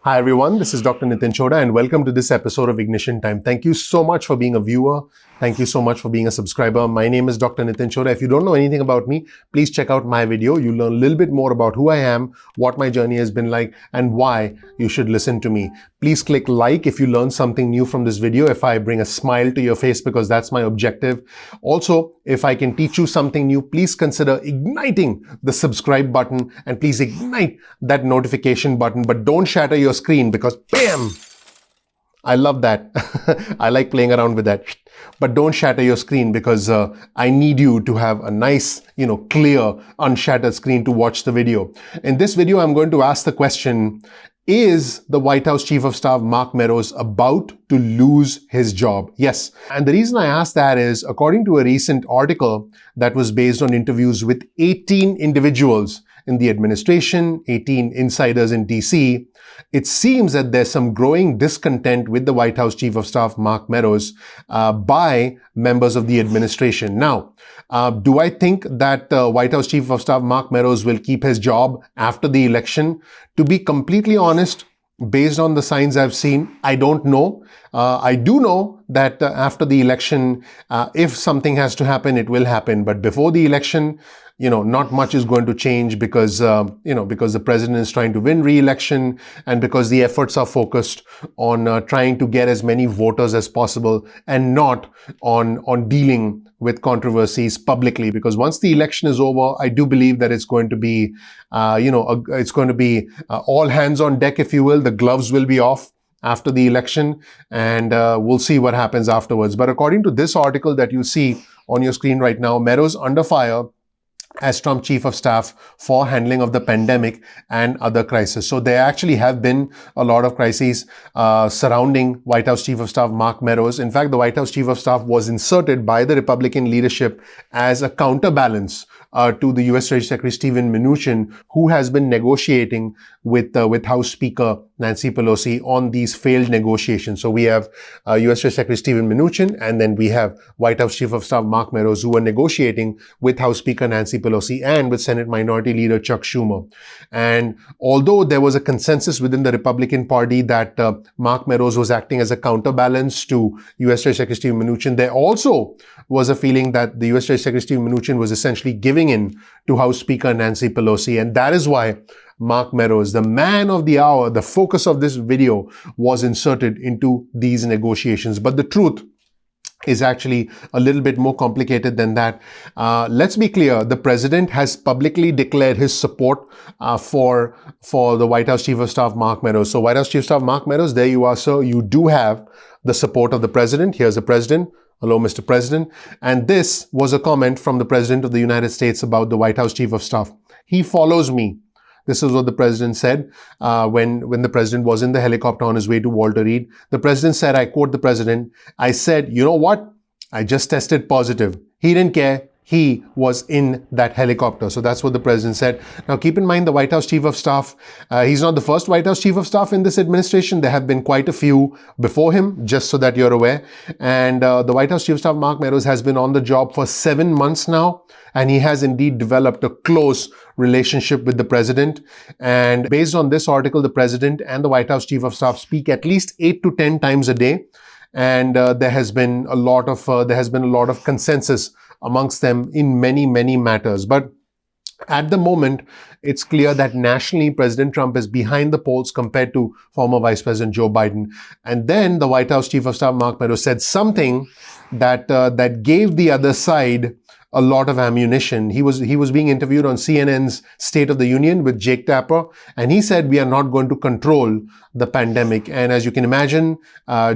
Hi everyone, this is Dr. Nitin Chhoda and welcome to this episode of Ignition Time. Thank you so much for being a viewer. Thank you so much for being a subscriber. My name is Dr. Nitin Chhoda. If you don't know anything about me, please check out my video. You'll learn a little bit more about who I am, what my journey has been like, and why you should listen to me. Please click like if you learn something new from this video, if I bring a smile to your face, because that's my objective. Also, if I can teach you something new, please consider igniting the subscribe button and please ignite that notification button, but don't shatter your screen because bam! I love that. I like playing around with that. But don't shatter your screen because I need you to have a nice, clear, unshattered screen to watch the video. In this video, I'm going to ask the question, is the White House Chief of Staff, Mark Meadows, about to lose his job? Yes. And the reason I ask that is, according to a recent article that was based on interviews with 18 individuals in the administration, 18 insiders in DC, it seems that there's some growing discontent with the White House Chief of Staff, Mark Meadows, by members of the administration. Now, do I think that White House Chief of Staff, Mark Meadows, will keep his job after the election? To be completely honest, based on the signs I've seen, I don't know. I do know that after the election, if something has to happen, it will happen. But before the election, not much is going to change because, because the president is trying to win re-election and because the efforts are focused on trying to get as many voters as possible and not on dealing with controversies publicly. Because once the election is over, I do believe that it's going to be, it's going to be all hands on deck, if you will. The gloves will be off after the election and we'll see what happens afterwards. But according to this article that you see on your screen right now, Meadows under fire as Trump Chief of Staff for handling of the pandemic and other crises. So there actually have been a lot of crises surrounding White House Chief of Staff Mark Meadows. In fact, the White House Chief of Staff was inserted by the Republican leadership as a counterbalance to the U.S. Treasury Secretary Steven Mnuchin, who has been negotiating with House Speaker Nancy Pelosi on these failed negotiations. So we have U.S. Treasury Secretary Steven Mnuchin, and then we have White House Chief of Staff Mark Meadows, who are negotiating with House Speaker Nancy Pelosi and with Senate Minority Leader Chuck Schumer. And although there was a consensus within the Republican Party that Mark Meadows was acting as a counterbalance to U.S. Treasury Secretary Steven Mnuchin, there also was a feeling that the U.S. Treasury Secretary Steven Mnuchin was essentially giving in to House Speaker Nancy Pelosi. And that is why Mark Meadows, the man of the hour, the focus of this video, was inserted into these negotiations. But the truth is actually a little bit more complicated than that. Let's be clear. The president has publicly declared his support for the White House Chief of Staff, Mark Meadows. So White House Chief of Staff, Mark Meadows, there you are, sir. You do have the support of the president. Here's the president. Hello, Mr. President. And this was a comment from the President of the United States about the White House Chief of Staff. He follows me. This is what the president said when the president was in the helicopter on his way to Walter Reed. The president said, I quote the president, I said, you know what? I just tested positive. He didn't care. He was in that helicopter. So that's what the president said. Now, keep in mind the White House Chief of Staff, he's not the first White House Chief of Staff in this administration. There have been quite a few before him, just so that you're aware. And the White House Chief of Staff, Mark Meadows, has been on the job for 7 months now. And he has indeed developed a close relationship with the president. And based on this article, the president and the White House Chief of Staff speak at least 8 to 10 times a day. And there has been a lot of consensus amongst them in many, many matters. But at the moment, it's clear that nationally, President Trump is behind the polls compared to former Vice President Joe Biden. And then the White House Chief of Staff, Mark Meadows, said something that gave the other side a lot of ammunition. He was being interviewed on CNN's State of the Union with Jake Tapper, and he said, we are not going to control the pandemic. And as you can imagine,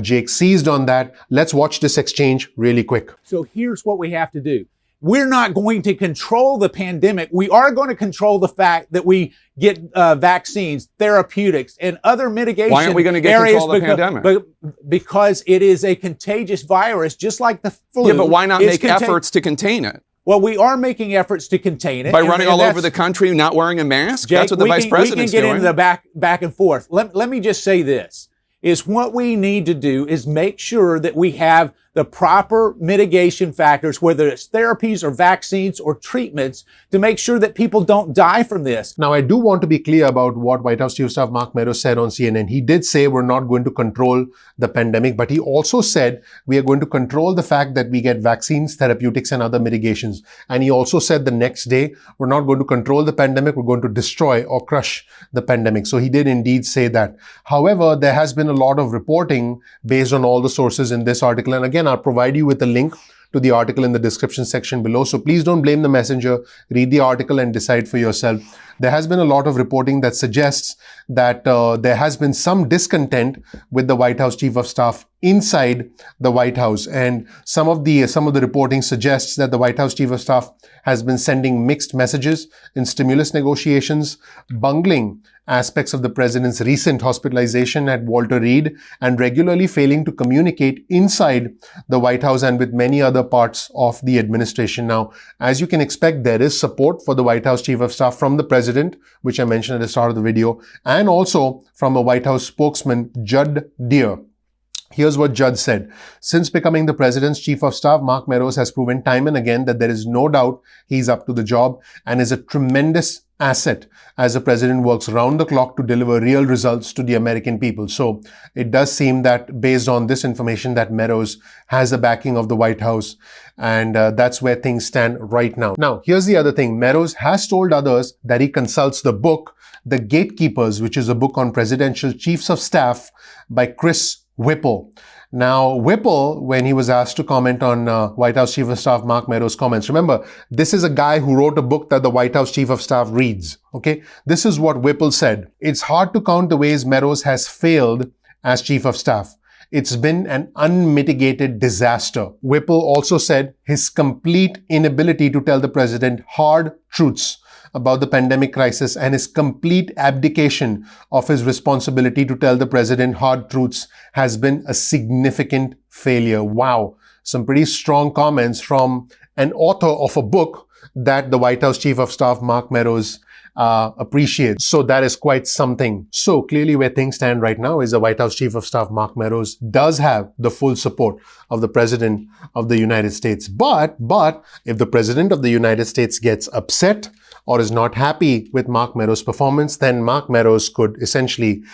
Jake seized on that. Let's watch this exchange really quick. So here's what we have to do. We're not going to control the pandemic. We are going to control the fact that we get vaccines, therapeutics, and other mitigation. Why aren't we going to get control of the pandemic? Because it is a contagious virus, just like the flu. Yeah, but why not make efforts to contain it? Well, we are making efforts to contain it. By running all over the country, not wearing a mask? Jake, that's what the vice president's doing. We can get into the back and forth. Let me just say this, is what we need to do is make sure that we have the proper mitigation factors, whether it's therapies or vaccines or treatments, to make sure that people don't die from this. Now, I do want to be clear about what White House Chief of Staff Mark Meadows said on CNN. He did say we're not going to control the pandemic, but he also said we are going to control the fact that we get vaccines, therapeutics, and other mitigations. And he also said the next day, we're not going to control the pandemic, we're going to destroy or crush the pandemic. So he did indeed say that. However, there has been a lot of reporting based on all the sources in this article. And again, I'll provide you with a link to the article in the description section below. So please don't blame the messenger. Read the article and decide for yourself. There has been a lot of reporting that suggests that there has been some discontent with the White House Chief of Staff inside the White House. And some of the reporting suggests that the White House Chief of Staff has been sending mixed messages in stimulus negotiations, bungling aspects of the president's recent hospitalization at Walter Reed, and regularly failing to communicate inside the White House and with many other parts of the administration. Now, as you can expect, there is support for the White House Chief of Staff from the president, which I mentioned at the start of the video, and also from a White House spokesman, Judd Deere. Here's what Judd said. Since becoming the president's chief of staff, Mark Meadows has proven time and again that there is no doubt he's up to the job and is a tremendous asset as the president works round the clock to deliver real results to the American people. So it does seem that based on this information that Meadows has the backing of the White House, and that's where things stand right now. Now, here's the other thing. Meadows has told others that he consults the book, The Gatekeepers, which is a book on presidential chiefs of staff by Chris Whipple. Now, Whipple, when he was asked to comment on White House Chief of Staff Mark Meadows' comments, remember, this is a guy who wrote a book that the White House Chief of Staff reads, okay? This is what Whipple said. It's hard to count the ways Meadows has failed as Chief of Staff. It's been an unmitigated disaster. Whipple also said his complete inability to tell the president hard truths about the pandemic crisis and his complete abdication of his responsibility to tell the president hard truths has been a significant failure. Wow. Some pretty strong comments from an author of a book that the White House Chief of Staff, Mark Meadows, appreciates. So that is quite something. So clearly where things stand right now is the White House Chief of Staff, Mark Meadows, does have the full support of the President of the United States. But if the President of the United States gets upset or is not happy with Mark Meadows' performance, then Mark Meadows could essentially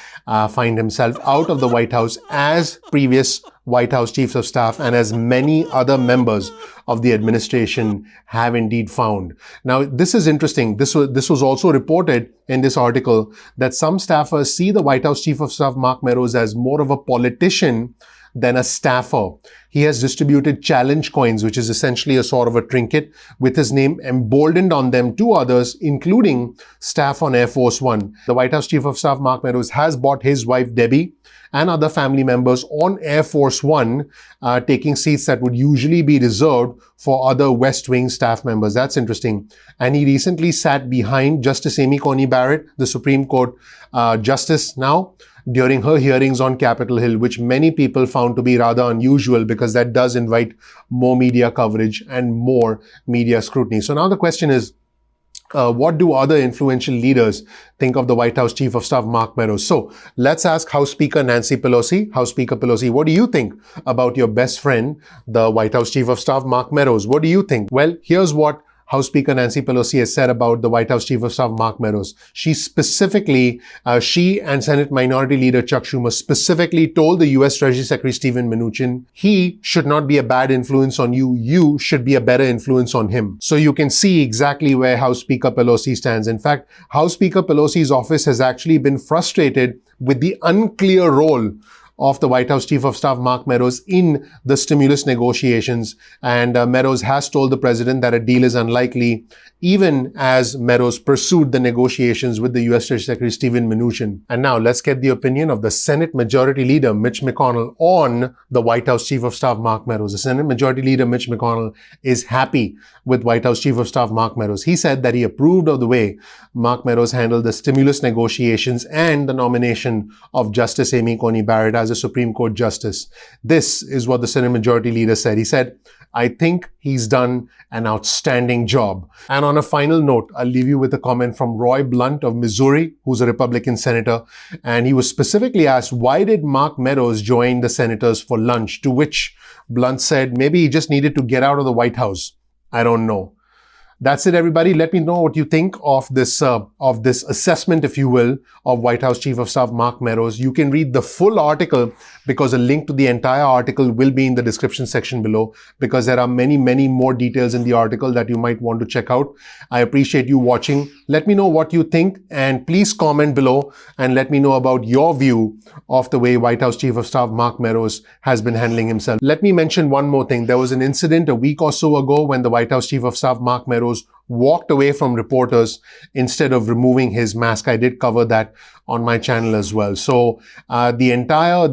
find himself out of the White House as previous White House Chiefs of Staff and as many other members of the administration have indeed found. Now, this is interesting. This was also reported in this article that some staffers see the White House Chief of Staff, Mark Meadows, as more of a politician than a staffer. He has distributed challenge coins, which is essentially a sort of a trinket with his name emboldened on them to others, including staff on Air Force One. The White House Chief of Staff, Mark Meadows, has bought his wife, Debbie, and other family members on Air Force One, taking seats that would usually be reserved for other West Wing staff members. That's interesting. And he recently sat behind Justice Amy Coney Barrett, the Supreme Court Justice now, during her hearings on Capitol Hill, which many people found to be rather unusual because that does invite more media coverage and more media scrutiny. So now the question is, what do other influential leaders think of the White House Chief of Staff, Mark Meadows? So let's ask House Speaker Nancy Pelosi. House Speaker Pelosi, what do you think about your best friend, the White House Chief of Staff, Mark Meadows? What do you think? Well, here's what House Speaker Nancy Pelosi has said about the White House Chief of Staff, Mark Meadows. She and Senate Minority Leader Chuck Schumer specifically told the U.S. Treasury Secretary Steven Mnuchin, he should not be a bad influence on you. You should be a better influence on him. So you can see exactly where House Speaker Pelosi stands. In fact, House Speaker Pelosi's office has actually been frustrated with the unclear role of the White House Chief of Staff, Mark Meadows, in the stimulus negotiations. And Meadows has told the president that a deal is unlikely, even as Meadows pursued the negotiations with the U.S. Treasury Secretary Steven Mnuchin. And now let's get the opinion of the Senate Majority Leader Mitch McConnell on the White House Chief of Staff, Mark Meadows. The Senate Majority Leader Mitch McConnell is happy with White House Chief of Staff Mark Meadows. He said that he approved of the way Mark Meadows handled the stimulus negotiations and the nomination of Justice Amy Coney Barrett as as a Supreme Court justice. This is what the Senate Majority Leader said. He said, I think he's done an outstanding job. And on a final note, I'll leave you with a comment from Roy Blunt of Missouri, who's a Republican senator. And he was specifically asked, why did Mark Meadows join the senators for lunch? To which Blunt said, maybe he just needed to get out of the White House. I don't know. That's it, everybody. Let me know what you think of this assessment, if you will, of White House Chief of Staff Mark Meadows. You can read the full article because a link to the entire article will be in the description section below, because there are many, many more details in the article that you might want to check out. I appreciate you watching. Let me know what you think, and please comment below and let me know about your view of the way White House Chief of Staff Mark Meadows has been handling himself. Let me mention one more thing. There was an incident a week or so ago when the White House Chief of Staff Mark Meadows walked away from reporters instead of removing his mask. I did cover that on my channel as well. So the entire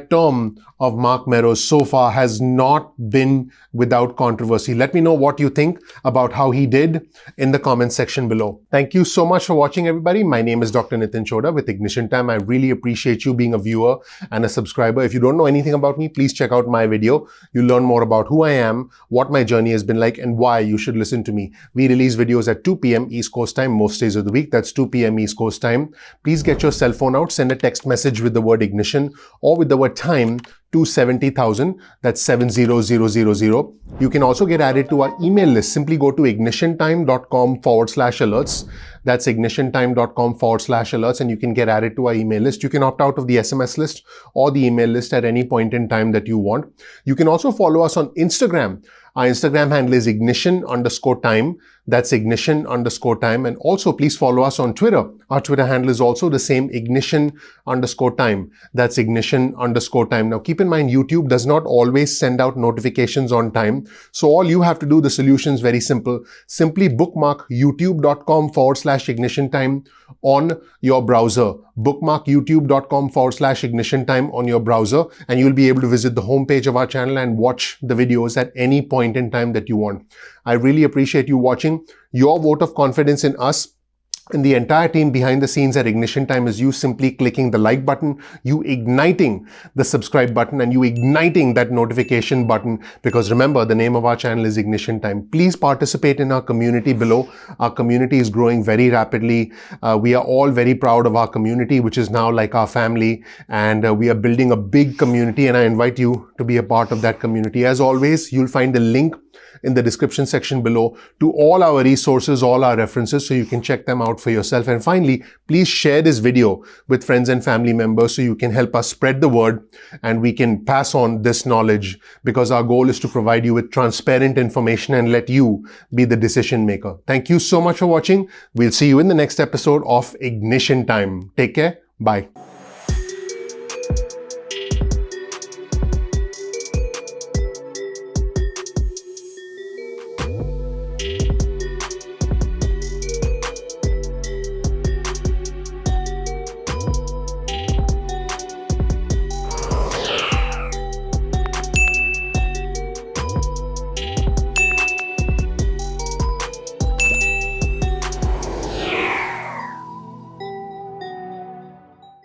term of Mark Meadows so far has not been without controversy. Let me know what you think about how he did in the comment section below. Thank you so much for watching, everybody. My name is Dr. Nitin Chhoda with Ignition Time. I really appreciate you being a viewer and a subscriber. If you don't know anything about me, please check out my video. You'll learn more about who I am, what my journey has been like, and why you should listen to me. We release videos at 2 p.m. East Coast time most days of the week. That's 2 p.m. East Coast time. Please get your cell phone out, send a text message with the word ignition or with the word time to 70,000. That's 70000. You can also get added to our email list. Simply go to ignitiontime.com/alerts. That's ignitiontime.com/alerts, and you can get added to our email list. You can opt out of the SMS list or the email list at any point in time that you want. You can also follow us on Instagram. Our Instagram handle is ignition_time. That's ignition_time. And also please follow us on Twitter. Our Twitter handle is also the same, ignition_time. That's ignition_time. Now keep in mind, YouTube does not always send out notifications on time. So all you have to do, the solution is very simple. Simply bookmark youtube.com/ignition_time on your browser. Bookmark youtube.com/ignition_time on your browser, and you'll be able to visit the homepage of our channel and watch the videos at any point in time that you want. I really appreciate you watching. Your vote of confidence in us and the entire team behind the scenes at Ignition Time is you simply clicking the like button, you igniting the subscribe button, and you igniting that notification button, because remember, the name of our channel is Ignition Time. Please participate in our community below. Our community is growing very rapidly. We are all very proud of our community, which is now like our family, and we are building a big community, and I invite you to be a part of that community. As always, you'll find the link in the description section below to all our resources, all our references, so you can check them out for yourself. And finally, please share this video with friends and family members so you can help us spread the word and we can pass on this knowledge, because our goal is to provide you with transparent information and let you be the decision maker. Thank you so much for watching. We'll see you in the next episode of Ignition Time. Take care. Bye.